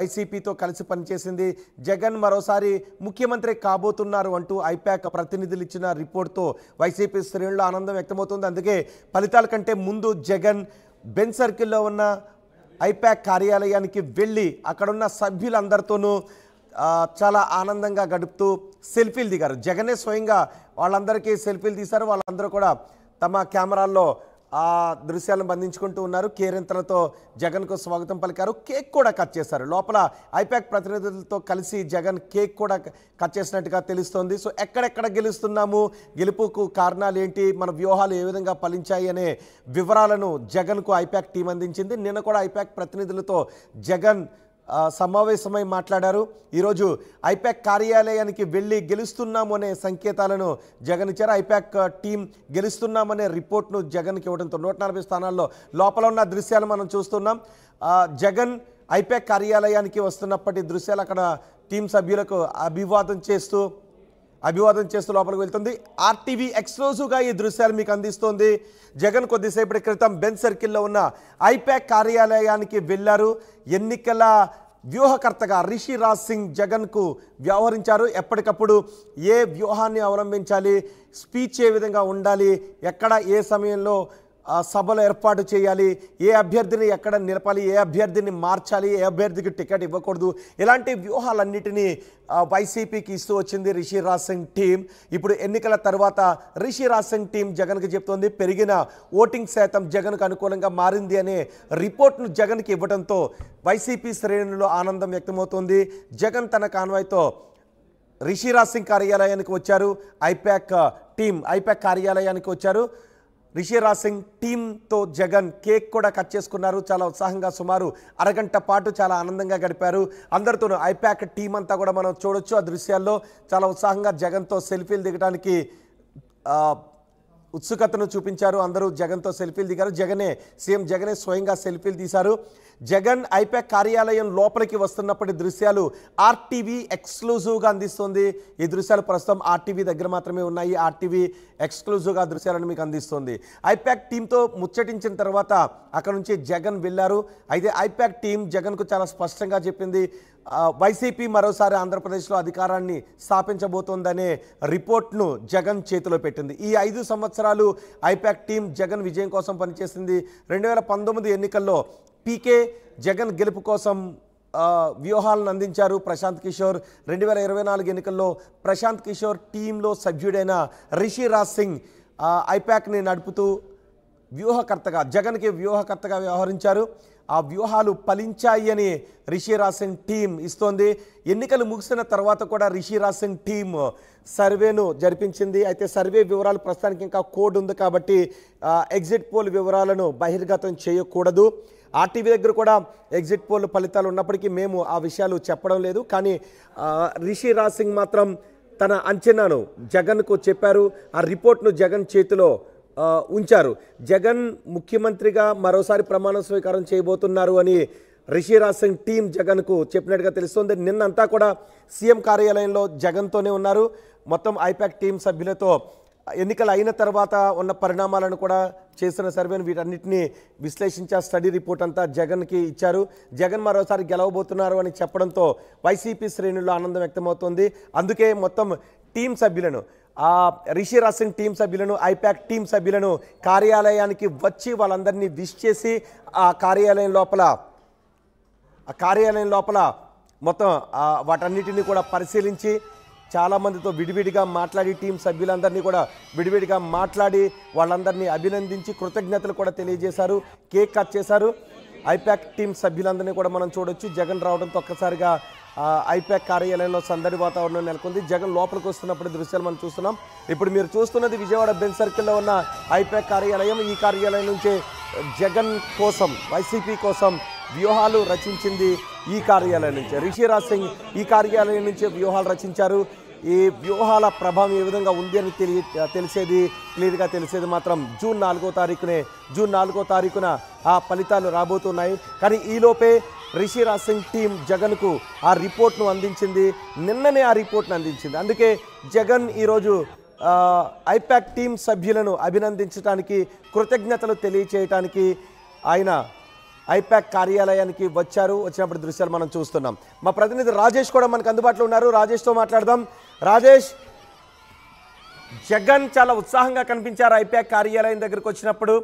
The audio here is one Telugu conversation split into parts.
వైసీపీతో కలిసి పనిచేసింది. జగన్ మరోసారి ముఖ్యమంత్రి కాబోతున్నారు అంటూ ఐపాక్ ప్రతినిధులు ఇచ్చిన రిపోర్ట్తో వైసీపీ శ్రేణుల్లో ఆనందం వ్యక్తమవుతుంది. అందుకే ఫలితాల కంటే ముందు జగన్ బెంచ్ సర్కిల్లో ఉన్న ఐపాక్ కార్యాలయానికి వెళ్ళి అక్కడున్న సభ్యులందరితోనూ చాలా ఆనందంగా గడుపుతూ సెల్ఫీలు దిగారు. జగనే స్వయంగా వాళ్ళందరికీ సెల్ఫీలు తీశారు. వాళ్ళందరూ కూడా తమ కెమెరాల్లో ఆ దృశ్యాలను బంధించుకుంటూ ఉన్నారు. కేరింతలతో జగన్కు స్వాగతం పలికారు. కేక్ కూడా కట్ చేశారు. లోపల ఐపాక్ ప్రతినిధులతో కలిసి జగన్ కేక్ కూడా కట్ చేసినట్టుగా తెలుస్తోంది. సో ఎక్కడెక్కడ గెలుస్తున్నాము, గెలుపుకు కారణాలు ఏంటి, మన వ్యూహాలు ఏ విధంగా ఫలించాయి అనే వివరాలను జగన్కు ఐపాక్ టీం అందించింది. నిన్న కూడా ఐపాక్ ప్రతినిధులతో జగన్ సమావేశమై మాట్లాడారు. ఈరోజు ఐపాక్ కార్యాలయానికి వెళ్ళి గెలుస్తున్నాము అనే సంకేతాలను జగన్ ఇచ్చారు. ఐపాక్ టీం గెలుస్తున్నామనే రిపోర్ట్ను జగన్కి ఇవ్వడంతో 140 స్థానాల్లో లోపల ఉన్న దృశ్యాలు మనం చూస్తున్నాం. జగన్ ఐపాక్ కార్యాలయానికి వస్తున్నప్పటి దృశ్యాలు అక్కడ టీం సభ్యులకు అభివాదం చేస్తూ లోపలికి వెళ్తుంది. ఆర్టీవీ ఎక్స్క్లూజివ్గా ఈ దృశ్యాలు మీకు అందిస్తోంది. జగన్ కొద్దిసేపటి క్రితం బెంచ్ సర్కిల్లో ఉన్న ఐపాక్ కార్యాలయానికి వెళ్ళారు. ఎన్నికల వ్యూహకర్తగా రిషి రాజ్ సింగ్ జగన్కు వ్యవహరించారు. ఎప్పటికప్పుడు ఏ వ్యూహాన్ని అవలంబించాలి, స్పీచ్ ఏ విధంగా ఉండాలి, ఎక్కడ ఏ సమయంలో సభలు ఏర్పాటు చేయాలి, ఏ అభ్యర్థిని ఎక్కడ నిలపాలి, ఏ అభ్యర్థిని మార్చాలి, ఏ అభ్యర్థికి టికెట్ ఇవ్వకూడదు, ఇలాంటి వ్యూహాలన్నిటినీ వైసీపీకి ఇస్తూ వచ్చింది రిషి రాజ్ సింగ్ టీం. ఇప్పుడు ఎన్నికల తర్వాత రిషి రాజ్ సింగ్ టీం జగన్కి చెప్తోంది పెరిగిన ఓటింగ్ శాతం జగన్కు అనుకూలంగా మారింది అనే రిపోర్ట్ను జగన్కి ఇవ్వడంతో వైసీపీ శ్రేణుల్లో ఆనందం వ్యక్తమవుతోంది. జగన్ తన కాన్వాయ్తో రిషి రాజ్ సింగ్ కార్యాలయానికి వచ్చారు. ఐపాక్ కార్యాలయానికి వచ్చారు. రిషి రాజ్ సింగ్ టీంతో జగన్ కేక్ కూడా కట్ చేసుకున్నారు. చాలా ఉత్సాహంగా సుమారు అరగంట పాటు చాలా ఆనందంగా గడిపారు. అందరితోనూ ఐపాక్ టీం అంతా కూడా మనం చూడొచ్చు. ఆ దృశ్యాల్లో చాలా ఉత్సాహంగా జగన్తో సెల్ఫీలు దిగడానికి ఉత్సుకతను చూపించారు. అందరూ జగన్తో సెల్ఫీలు దిగారు. సీఎం జగనే స్వయంగా సెల్ఫీలు తీశారు. జగన్ ఐపాక్ కార్యాలయం లోపలికి వస్తున్నప్పటి దృశ్యాలు ఆర్టీవీ ఎక్స్క్లూజివ్గా అందిస్తుంది. ఈ దృశ్యాలు ప్రస్తుతం ఆర్టీవీ దగ్గర మాత్రమే ఉన్నాయి. ఆర్టీవీ ఎక్స్క్లూజివ్గా దృశ్యాలను మీకు అందిస్తుంది. ఐపాక్ టీంతో ముచ్చటించిన తర్వాత అక్కడ నుంచి జగన్ వెళ్ళారు. అయితే ఐపాక్ టీం జగన్కు చాలా స్పష్టంగా చెప్పింది వైసీపీ మరోసారి ఆంధ్రప్రదేశ్లో అధికారాన్ని స్థాపించబోతోందనే రిపోర్ట్ను జగన్ చేతిలో పెట్టింది. ఈ 5 సంవత్సరాలు ఐపాక్ టీం జగన్ విజయం కోసం పనిచేసింది. 2019 ఎన్నికల్లో పీకే జగన్ గెలుపు కోసం వ్యూహాలను అందించారు ప్రశాంత్ కిషోర్. 2024 ఎన్నికల్లో ప్రశాంత్ కిషోర్ టీంలో సభ్యుడైన రిషి రాజ్ సింగ్ ఐపాక్ని నడుపుతూ జగన్కి వ్యూహకర్తగా వ్యవహరించారు. ఆ వ్యూహాలు ఫలించాయి అని రిషి రాజ్ సింగ్ టీం ఇస్తోంది. ఎన్నికలు ముగిసిన తర్వాత కూడా రిషి రాజ్ సింగ్ టీం సర్వేను జరిపించింది. అయితే సర్వే వివరాలు ప్రస్తుతానికి ఇంకా కోడ్ ఉంది కాబట్టి ఎగ్జిట్ పోల్ వివరాలను బహిర్గతం చేయకూడదు. ఆర్టీవీ దగ్గర కూడా ఎగ్జిట్ పోల్ ఫలితాలు ఉన్నప్పటికీ మేము ఆ విషయాలు చెప్పడం లేదు. కానీ రిషి రాజ్ సింగ్ మాత్రం తన అంచనాను జగన్కు చెప్పారు. ఆ రిపోర్ట్ను జగన్ చేతిలో ఉంచారు. జగన్ ముఖ్యమంత్రిగా మరోసారి ప్రమాణ స్వీకారం చేయబోతున్నారు అని రిషి రాజ్ సింగ్ టీం జగన్కు చెప్పినట్టుగా తెలుస్తోంది. నిన్నంతా కూడా సీఎం కార్యాలయంలో జగన్తోనే ఉన్నారు. మొత్తం ఐపాక్ టీం సభ్యులతో ఎన్నికలు అయిన తర్వాత ఉన్న పరిణామాలను కూడా చేసిన సర్వేను వీటన్నిటిని విశ్లేషించే స్టడీ రిపోర్ట్ అంతా జగన్కి ఇచ్చారు. జగన్ మరోసారి గెలవబోతున్నారు అని చెప్పడంతో వైసీపీ శ్రేణుల్లో ఆనందం వ్యక్తమవుతోంది. అందుకే మొత్తం టీం సభ్యులను రిషి రాజ్ సింగ్ టీం సభ్యులను ఐపాక్ టీం సభ్యులను కార్యాలయానికి వచ్చి వాళ్ళందరినీ విష్ చేసి ఆ కార్యాలయం లోపల మొత్తం వాటన్నిటిని కూడా పరిశీలించి చాలామందితో విడివిడిగా మాట్లాడి టీం సభ్యులందరినీ కూడా విడివిడిగా మాట్లాడి వాళ్ళందరినీ అభినందించి కృతజ్ఞతలు కూడా తెలియజేశారు. కేక్ కట్ చేశారు. ఐపాక్ టీం సభ్యులందరినీ కూడా మనం చూడొచ్చు. జగన్ రావడంతో ఒక్కసారిగా ఐపాక్ కార్యాలయంలో సందడి వాతావరణం నెలకొంది. జగన్ లోపలికి వస్తున్నప్పుడు దృశ్యాలు మనం చూస్తున్నాం. ఇప్పుడు మీరు చూస్తున్నది విజయవాడ బెంచ్ సర్కిల్లో ఉన్న ఐపాక్ కార్యాలయం. ఈ కార్యాలయం నుంచే జగన్ కోసం, వైసీపీ కోసం వ్యూహాలు రచించింది ఈ కార్యాలయం నుంచే. రిషి రాజ్ సింగ్ ఈ కార్యాలయం నుంచే వ్యూహాలు రచించారు. ఈ వ్యూహాల ప్రభావం ఏ విధంగా ఉంది అని క్లియర్గా తెలిసేది మాత్రం జూన్ 4వ తారీఖున ఆ ఫలితాలు రాబోతున్నాయి. కానీ ఈలోపే రిషి రాజ్ సింగ్ టీం జగన్కు ఆ రిపోర్ట్ను అందించింది. నిన్ననే ఆ రిపోర్ట్ను అందించింది. అందుకే జగన్ ఈరోజు ఐపాక్ టీం సభ్యులను అభినందించడానికి, కృతజ్ఞతలు తెలియచేయటానికి ఆయన ఐపాక్ కార్యాలయానికి వచ్చినప్పుడు దృశ్యాలు మనం చూస్తున్నాం. మా ప్రతినిధి రాజేష్ కూడా మనకు అందుబాటులో ఉన్నారు. రాజేష్తో మాట్లాడదాం. రాజేష్, జగన్ చాలా ఉత్సాహంగా కనిపించారు ఐపాక్ కార్యాలయం దగ్గరకు వచ్చినప్పుడు.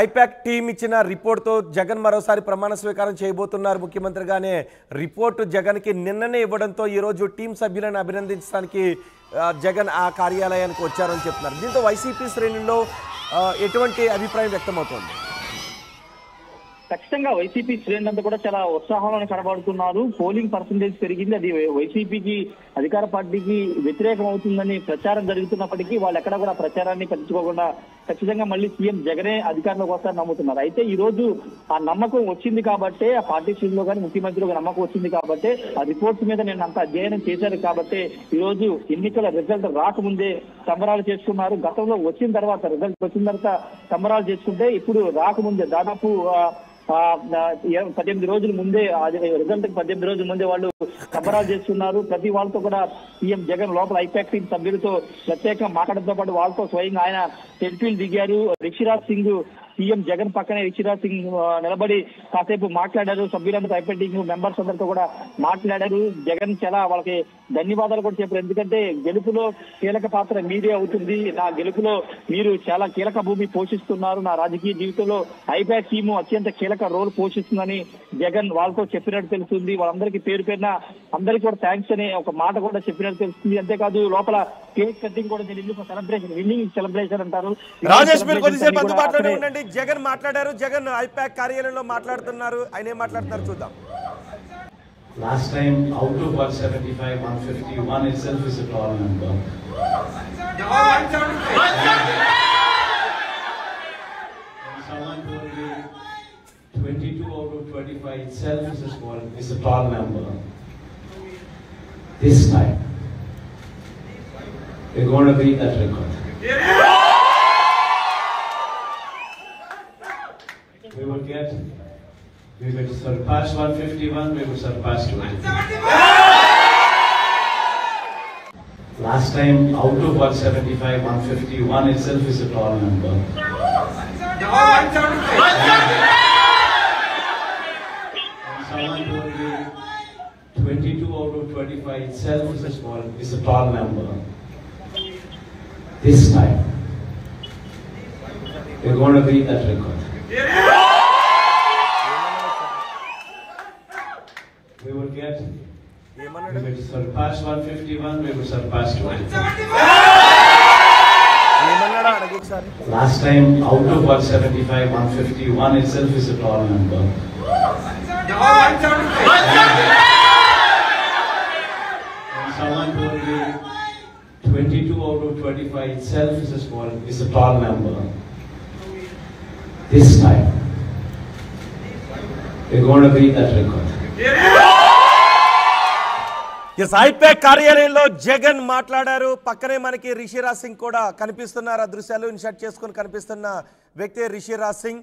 ఐపాక్ టీం ఇచ్చిన రిపోర్ట్తో జగన్ మరోసారి ప్రమాణ స్వీకారం చేయబోతున్నారు ముఖ్యమంత్రిగానే. రిపోర్టు జగన్కి నిన్ననే ఇవ్వడంతో ఈరోజు టీం సభ్యులను అభినందించడానికి జగన్ ఆ కార్యాలయానికి వచ్చారని చెప్తున్నారు. దీంతో వైసీపీ శ్రేణుల్లో ఎటువంటి అభిప్రాయం వ్యక్తమవుతోంది? ఖచ్చితంగా వైసీపీ శ్రేణులంతా కూడా చాలా ఉత్సాహంలో కనబడుతున్నారు. పోలింగ్ పర్సంటేజ్ పెరిగింది, అది వైసీపీకి అధికార పార్టీకి వ్యతిరేకం అవుతుందని ప్రచారం జరుగుతున్నప్పటికీ వాళ్ళు ఎక్కడ కూడా ప్రచారాన్ని పట్టించుకోకుండా ఖచ్చితంగా మళ్ళీ సీఎం జగనే అధికారంలోకి వస్తారని నమ్ముతున్నారు. అయితే ఈ రోజు ఆ నమ్మకం వచ్చింది కాబట్టి, ఆ పార్టీ శ్రేణులో కానీ ముఖ్యమంత్రిలో నమ్మకం వచ్చింది కాబట్టి, ఆ రిపోర్ట్స్ మీద నేను అంత అధ్యయనం చేశారు కాబట్టి ఈ రోజు ఎన్నికల రిజల్ట్ రాకముందే సంబరాలు చేసుకున్నారు. గతంలో వచ్చిన తర్వాత రిజల్ట్ వచ్చిన తర్వాత సంబరాలు చేసుకుంటే ఇప్పుడు రాకముందే దాదాపు 18 రోజుల ముందే రిజల్ట్ 18 రోజుల ముందే వాళ్ళు సంబరాలు చేస్తున్నారు. ప్రతి వాళ్ళతో కూడా సీఎం జగన్ లోపల ఐపాక్ టీం సభ్యులతో ప్రత్యేకంగా మాట్లాడడంతో పాటు వాళ్ళతో స్వయంగా ఆయన సెల్ఫీలు దిగారు. రిషిరాజ్ సింగ్ సీఎం జగన్ పక్కనే రిషిరాజ్ సింగ్ నిలబడి కాసేపు మాట్లాడారు. సభ్యులందరూ ఐపాక్ టీం మెంబర్స్ అందరితో కూడా మాట్లాడారు. జగన్ చాలా వాళ్ళకి ధన్యవాదాలు కూడా చెప్పారు. ఎందుకంటే గెలుపులో కీలక పాత్ర మీదే అవుతుంది, నా గెలుపులో మీరు చాలా కీలక భూమి పోషిస్తున్నారు, నా రాజకీయ జీవితంలో ఐపాక్ టీము అత్యంత కీలక రోల్ పోషిస్తుందని జగన్ వాళ్ళతో చెప్పినట్టు తెలుస్తుంది. వాళ్ళందరికీ పేరు పేరున అందరికీ కూడా థ్యాంక్స్ అనే ఒక మాట కూడా చెప్పినట్టు తెలుస్తుంది. అంతేకాదు లోపల కేక్ కటింగ్ కూడా జరిగింది. ఒక సెలబ్రేషన్, విన్నింగ్ సెలబ్రేషన్ అంటారు. రాజేష్, మీరు కొద్దిసేపు అందుబాటులోనే ఉండండి. జగన్ మాట్లాడారు, జగన్ ఐపాక్ కార్యాలయంలో మాట్లాడుతున్నారు. ఆయన ఏం మాట్లాడుతున్నారు చూద్దాం. Last time out of 175, 150, one itself is a tall number. Someone told me 22 out of 25 itself is a tall number. This time, we're going to beat that record. We will surpass 151, we will surpass 250. Last time out of 175, 150, one itself is a tall number. Someone told me 22 out of 25 itself is a tall number. This time, we're going to beat that record. We will surpass 151, we will surpass 250. Last time out of 175, 150, one itself is a tall number. Someone told me 22 out of 25 itself is a tall number. This time, we're going to beat that record. IPAC కార్యాలయంలో జగన్ మాట్లాడారు. పక్కనే మనకి రిషిరాజ్ సింగ్ కూడా కనిపిస్తున్నారు. ఆ దృశ్యాలు ఇన్షర్ట్ చేసుకుని కనిపిస్తున్న వ్యక్తి రిషిరాజ్ సింగ్.